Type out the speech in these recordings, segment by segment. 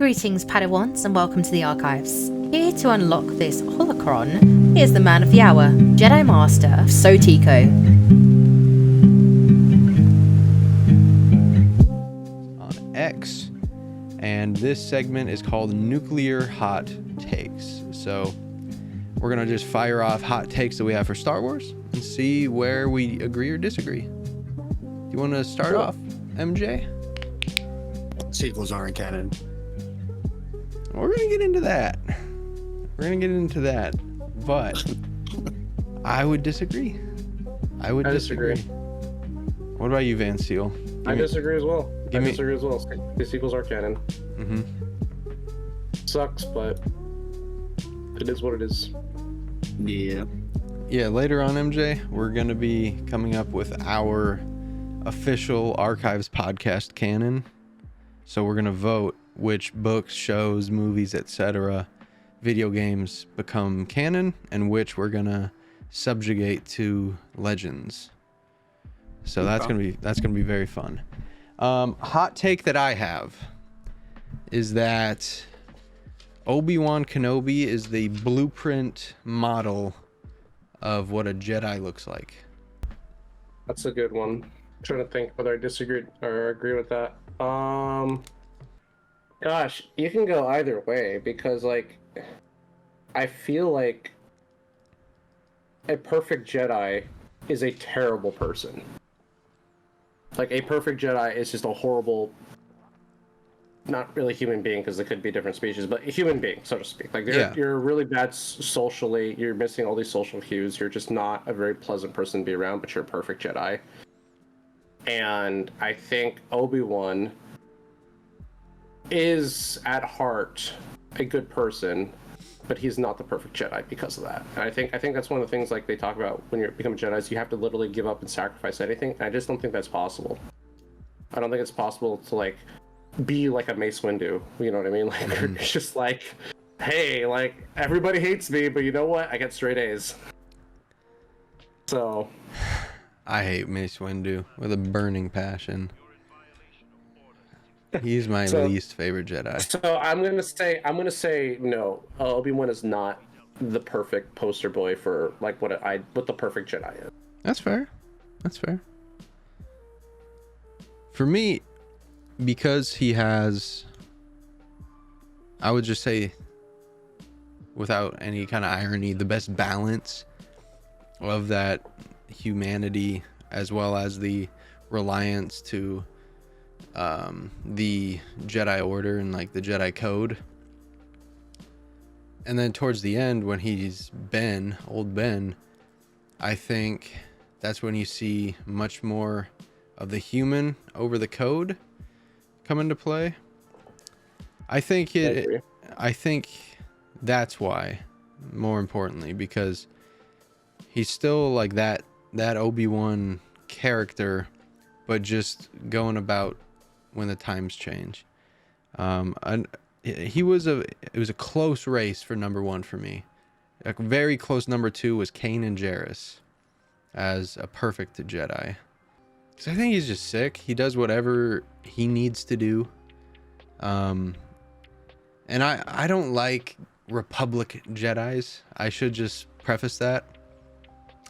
Greetings, Padawans, and welcome to the Archives. Here to unlock this holocron is the man of the hour, Jedi Master SoTeeko. On X, and this segment is called Nuclear Hot Takes. So we're gonna just fire off hot takes that we have for Star Wars and see where we agree or disagree. Do you want to start off, MJ? Sequels aren't canon. We're gonna get into that. But I would disagree. I disagree. What about you, Van Seal? I disagree as well. The sequels are canon. Mm-hmm. Sucks, but it is what it is. Yeah, later on, MJ, we're going to be coming up with our official Archives podcast canon. So we're going to vote which books, shows, movies, etc., video games become canon and which we're going to subjugate to legends. So that's going to be very fun. Hot take that I have is that Obi-Wan Kenobi is the blueprint model of what a Jedi looks like. That's a good one. I'm trying to think whether I disagree or agree with that. Gosh, you can go either way because, like, I feel like a perfect Jedi is a terrible person. Like, a perfect Jedi is just a horrible, not really human being because it could be different species, but a human being, so to speak. Like, you're really bad socially. You're missing all these social cues. You're just not a very pleasant person to be around, but you're a perfect Jedi. And I think Obi-Wan is, at heart, a good person, but he's not the perfect Jedi because of that. And I think that's one of the things, like, they talk about when you become a Jedi is you have to literally give up and sacrifice anything. And I just don't think that's possible. I don't think it's possible to, like, be like a Mace Windu, you know what I mean? Like, it's just like, hey, like, everybody hates me, but you know what? I get straight A's. So I hate Mace Windu with a burning passion. He's my least favorite Jedi. So I'm gonna say no. Obi-Wan is not the perfect poster boy for, like, what the perfect Jedi is. That's fair. For me, because he has, I would just say, without any kind of irony, the best balance of that humanity as well as the reliance to the Jedi Order and, like, the Jedi Code. And then towards the end, when he's old Ben, I think that's when you see much more of the human over the code come into play. I think that's why, more importantly, because he's still like that Obi-Wan character, but just going about when the times change. It was a close race for number one for me. A very close number two was Kanan Jarrus as a perfect Jedi. Because I think he's just sick. He does whatever he needs to do. And I don't like Republic Jedis. I should just preface that.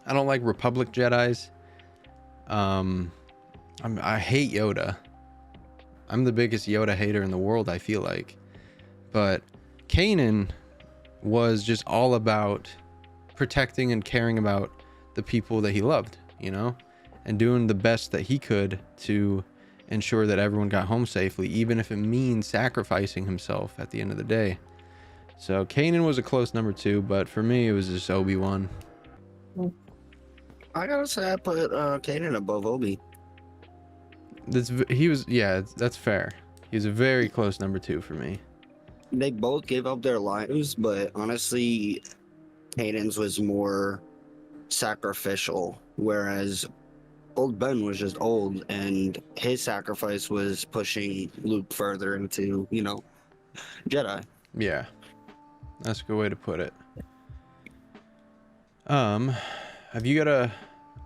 I don't like Republic Jedis. I hate Yoda. I'm the biggest Yoda hater in the world, I feel like. But Kanan was just all about protecting and caring about the people that he loved, you know? And doing the best that he could to ensure that everyone got home safely, even if it means sacrificing himself at the end of the day. So Kanan was a close number two, but for me, it was just Obi-Wan. I gotta say I put Kanan above Obi. That's fair. He was a very close number two for me. They both gave up their lives, but honestly, Kanan's was more sacrificial, whereas old Ben was just old, and his sacrifice was pushing Luke further into, Jedi. Yeah, that's a good way to put it. Have you got a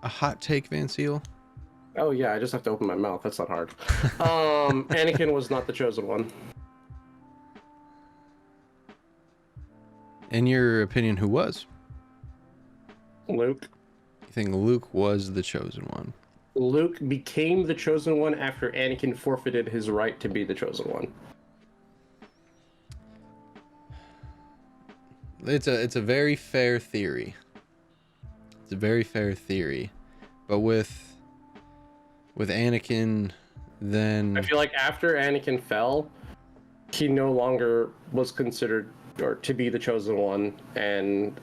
hot take, Van Seal? Oh yeah, I just have to open my mouth. That's not hard. Anakin was not the chosen one. In your opinion, who was? Luke. You think Luke was the chosen one? Luke became the chosen one after Anakin forfeited his right to be the chosen one. It's a very fair theory. It's a very fair theory, but with Anakin, then I feel like after Anakin fell, he no longer was considered or to be the chosen one, and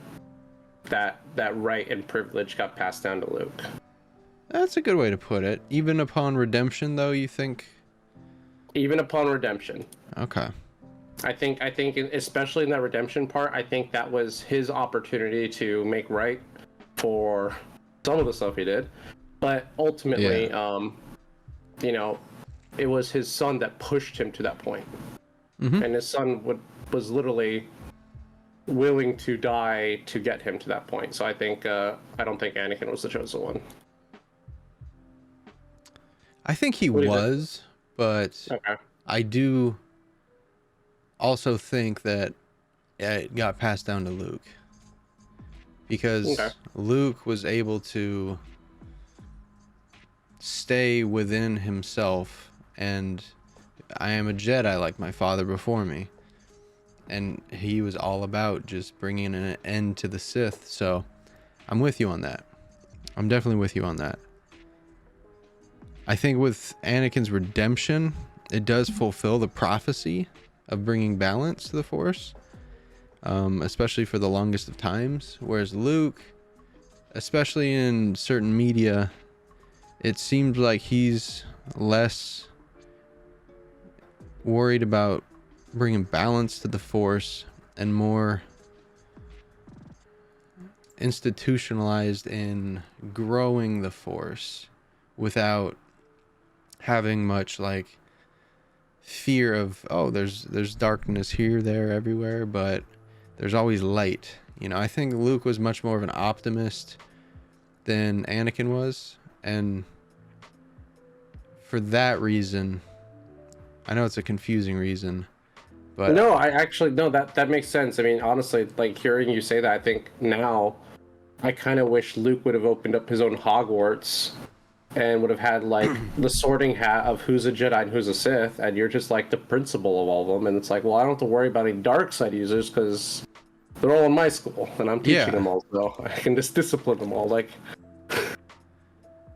that right and privilege got passed down to Luke. that's a good way to put it. Even upon redemption, though, you think? Even upon redemption. Okay. I think especially in that redemption part, I think that was his opportunity to make right for some of the stuff he did. But ultimately, you know, it was his son that pushed him to that point. Mm-hmm. And his son was literally willing to die to get him to that point. So I think I don't think Anakin was the chosen one. I think he was, but Okay. I do also think that it got passed down to Luke, because Luke was able to stay within himself, and I am a Jedi like my father before me, and he was all about just bringing an end to the Sith. So I'm with you on that. I'm definitely with you on that. I think with Anakin's redemption, it does fulfill the prophecy of bringing balance to the Force, especially for the longest of times. Whereas Luke, especially in certain media, it seems like he's less worried about bringing balance to the Force and more institutionalized in growing the Force without having much like fear of, oh, there's darkness here, there, everywhere, but there's always light. You know, I think Luke was much more of an optimist than Anakin was, and for that reason, I know it's a confusing reason, but no, I actually no, that makes sense. I mean, honestly, like hearing you say that, I think now I kind of wish Luke would have opened up his own Hogwarts and would have had like the sorting hat of who's a Jedi and who's a Sith, and you're just like the principal of all of them, and it's like, well, I don't have to worry about any dark side users because they're all in my school and I'm teaching them all, so I can just discipline them all, like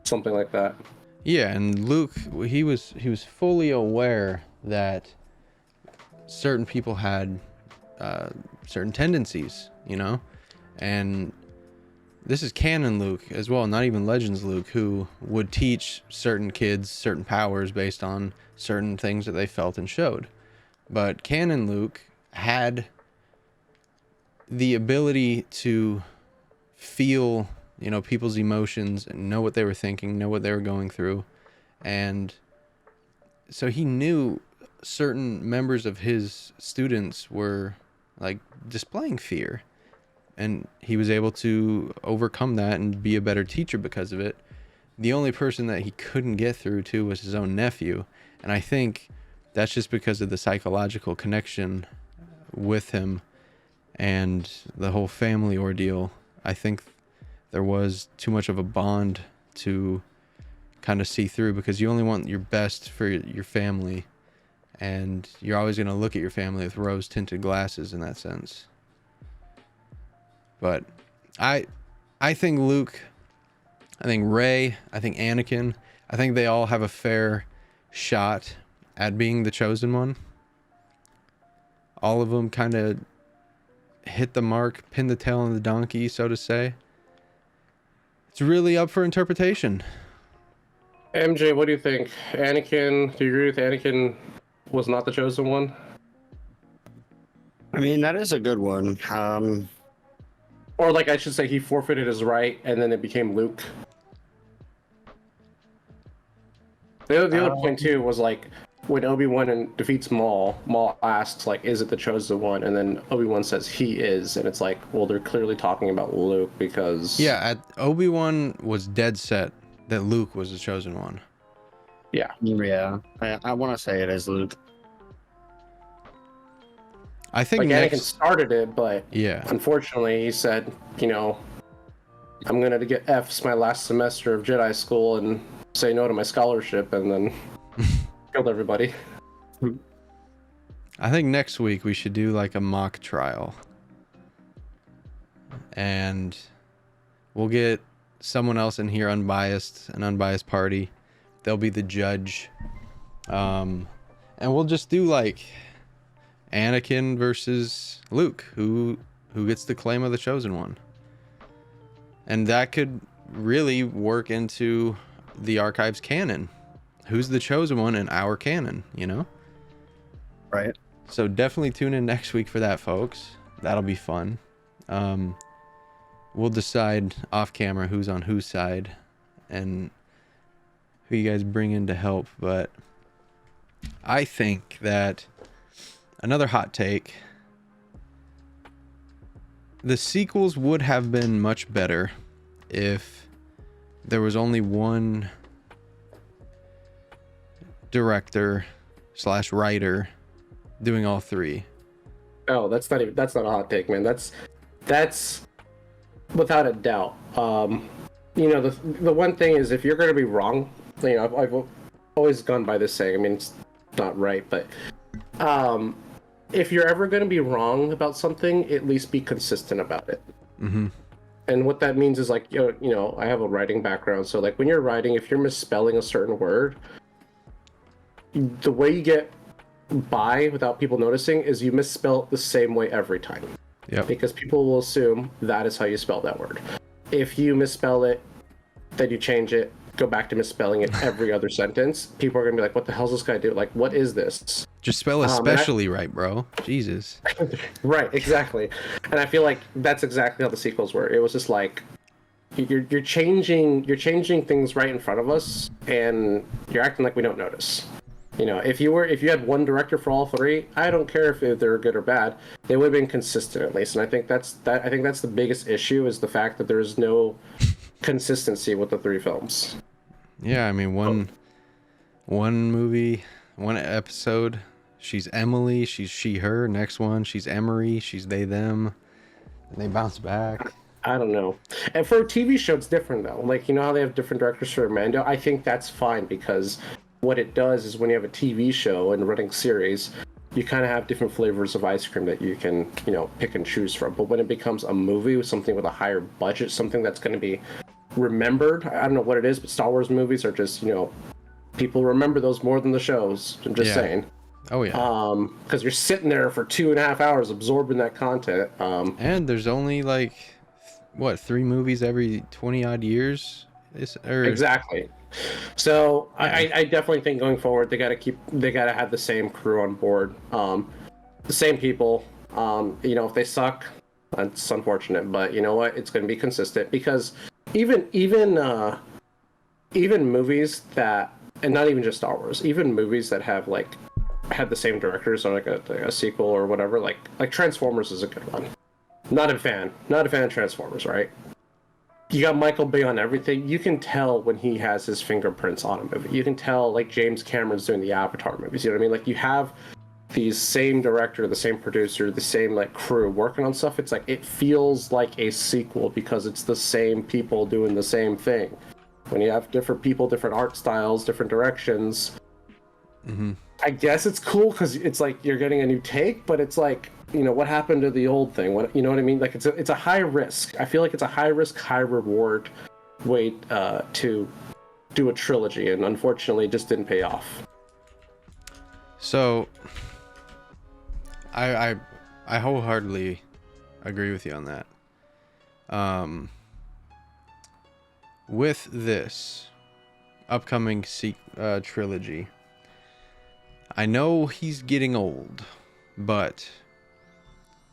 something like that. Yeah, and Luke, he was fully aware that certain people had certain tendencies, you know, and this is canon Luke as well, not even Legends Luke, who would teach certain kids certain powers based on certain things that they felt and showed. But canon Luke had the ability to feel, you know, people's emotions and know what they were thinking, know what they were going through. And so he knew certain members of his students were like displaying fear, and he was able to overcome that and be a better teacher because of it. The only person that he couldn't get through to was his own nephew, and I think that's just because of the psychological connection with him and the whole family ordeal. I think there was too much of a bond to kind of see through, because you only want your best for your family, and you're always going to look at your family with rose tinted glasses in that sense. But I think Luke, I think Rey, I think Anakin, I think they all have a fair shot at being the chosen one. All of them kind of hit the mark, pinned the tail on the donkey, so to say. It's really up for interpretation. MJ, what do you think? Anakin, do you agree with Anakin was not the chosen one? I mean, that is a good one. Or like I should say, he forfeited his right and then it became Luke. The other point too was like when Obi-Wan defeats Maul, Maul asks like, is it the chosen one? And then Obi-Wan says he is, and it's like, well, they're clearly talking about Luke because Obi-Wan was dead set that Luke was the chosen one. Yeah. I want to say it is Luke. I think Like Anakin started it, but yeah, unfortunately he said, I'm gonna get F's my last semester of Jedi school and say no to my scholarship, and then killed everybody. I think next week we should do like a mock trial. And we'll get someone else in here, an unbiased party. They'll be the judge. And we'll just do like Anakin versus Luke, who gets the claim of the chosen one. And that could really work into the Archives canon. Who's the chosen one in our canon, Right. So definitely tune in next week for that, folks. That'll be fun. We'll decide off camera who's on whose side and who you guys bring in to help. But I think that another hot take, the sequels would have been much better if there was only one director / writer doing all three. Oh, that's not a hot take, man. That's without a doubt. The one thing is, if you're going to be wrong, I've always gone by this saying. I mean, it's not right, but if you're ever going to be wrong about something, at least be consistent about it. Mm-hmm. And what that means is, like, I have a writing background, so like when you're writing, if you're misspelling a certain word, the way you get by without people noticing is you misspell it the same way every time. Yeah. Because people will assume that is how you spell that word. If you misspell it, then you change it, go back to misspelling it every other sentence, people are going to be like, what the hell's this guy do? Like, what is this? Just spell especially right, bro. Jesus. Right, exactly. And I feel like that's exactly how the sequels were. It was just like, you're changing things right in front of us, and you're acting like we don't notice. If you had one director for all three, I don't care if they're good or bad. They would have been consistent at least, and I think that's the biggest issue, is the fact that there is no consistency with the three films. Yeah, I mean, one movie, one episode, she's Emily, she's she her. Next one, she's Emery, she's they them, and they bounce back. I don't know. And for a TV show, it's different though. Like, how they have different directors for Mando. I think that's fine, because what it does is, when you have a TV show and running series, you kind of have different flavors of ice cream that you can, pick and choose from. But when it becomes a movie with something with a higher budget, something that's going to be remembered, I don't know what it is, but Star Wars movies are just, people remember those more than the shows. I'm just saying. Oh yeah. Because you're sitting there for 2.5 hours absorbing that content. And there's only like, 3 movies every 20 odd years? Exactly. So I definitely think going forward they gotta have the same crew on board, the same people. If they suck, that's unfortunate, but you know what? It's going to be consistent, because even movies that, and not even just Star Wars, even movies that have had the same directors on like a sequel or whatever, like Transformers is a good one. Not a fan of Transformers, right? You got Michael Bay on everything. You can tell when he has his fingerprints on a movie. You can tell, like, James Cameron's doing the Avatar movies. You know what I mean? Like, you have these same director, the same producer, the same crew working on stuff. It's like, it feels like a sequel because it's the same people doing the same thing. When you have different people, different art styles, different directions, I guess it's cool because it's like you're getting a new take, but it's like, what happened to the old thing? You know what I mean? Like, it's a high risk. I feel like it's a high risk, high reward way to do a trilogy, and unfortunately it just didn't pay off. So I wholeheartedly agree with you on that. With this upcoming trilogy, I know he's getting old, but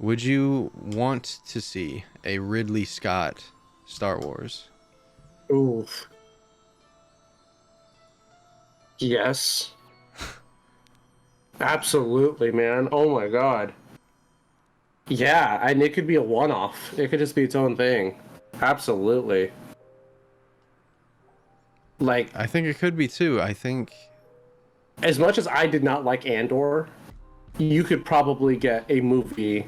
would you want to see a Ridley Scott Star Wars? Ooh. Yes. Absolutely, man. Oh my god. Yeah, and it could be a one-off. It could just be its own thing. Absolutely. I think it could be too. I think, as much as I did not like Andor, you could probably get a movie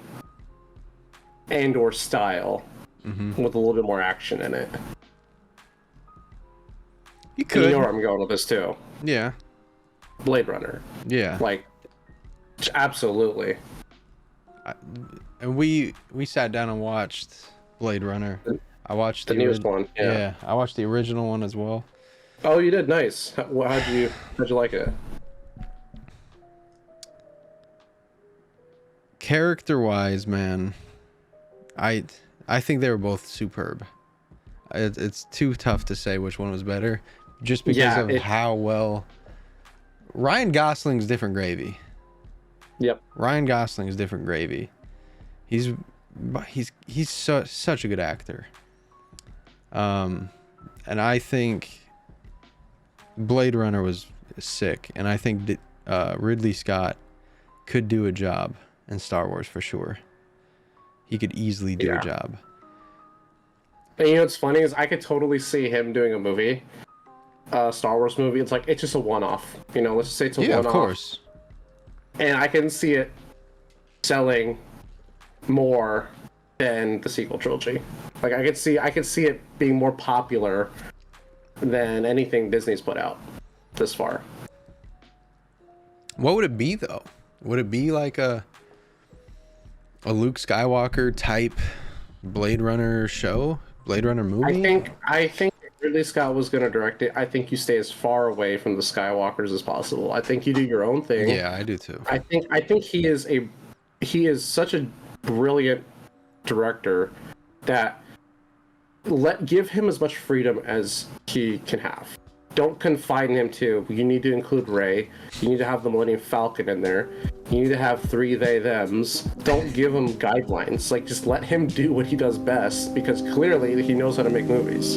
and or style with a little bit more action in it. You And could. you know where I'm going with this too. Yeah. Blade Runner. Yeah. Like, absolutely. And we sat down and watched Blade Runner. I watched The newest one. Yeah. I watched the original one as well. Oh, you did? Nice. How'd you like it? Character-wise, man, I think they were both superb. It's too tough to say which one was better, just because of how well. Ryan Gosling's different gravy. Yep. Ryan Gosling is different gravy. He's such a good actor. And I think Blade Runner was sick, and I think Ridley Scott could do a job in Star Wars for sure. He could easily do a job. And you know what's funny is I could totally see him doing a movie, a Star Wars movie. It's like, it's just a one-off. You know, let's just say it's a one-off. Yeah, of course. And I can see it selling more than the sequel trilogy. Like, I could see it being more popular than anything Disney's put out this far. What would it be though? Would it be like a Luke Skywalker type Blade Runner show? Blade Runner movie? I think Ridley Scott was going to direct it. I think you stay as far away from the Skywalkers as possible. I think you do your own thing. Yeah, I do too. I think he is such a brilliant director that give him as much freedom as he can have. Don't confine him to, you need to include Rey, you need to have the Millennium Falcon in there, you need to have 3 they thems. Don't give him guidelines. Like, just let him do what he does best, because clearly he knows how to make movies.